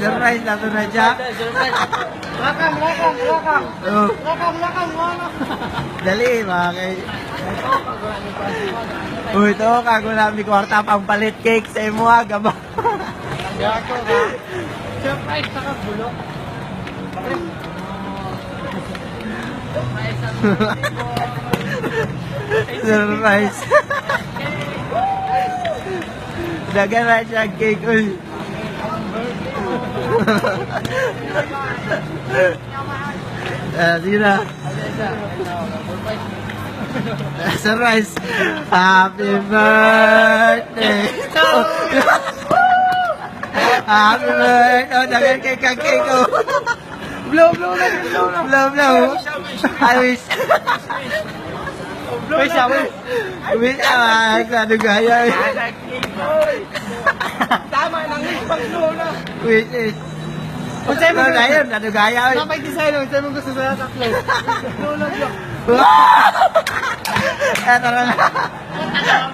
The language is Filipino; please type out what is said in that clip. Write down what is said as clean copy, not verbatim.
surprise na ito na siya. Lakang. Oh, Lakang. dali, mga kay. Uy, ito, kago namin kwarta pang palit cake sa imo ha, gaba. Yako ka. Surprise sa kagulo. Surprise. Dagan na siya ang cake, uy. Sige na. Surprise. Happy birthday. Happy birthday. Oh, dagan cake ang cake, oh. Blow. Blow. I wish. Wish. Wish, ano gaya. Tama lang yung pag-blow na. Wish is. Kung sa'yo mo Ano na yun, ano gaya. napag-design lang, sa'yo mo gusto sa tatlo. Blow lang. Eto na.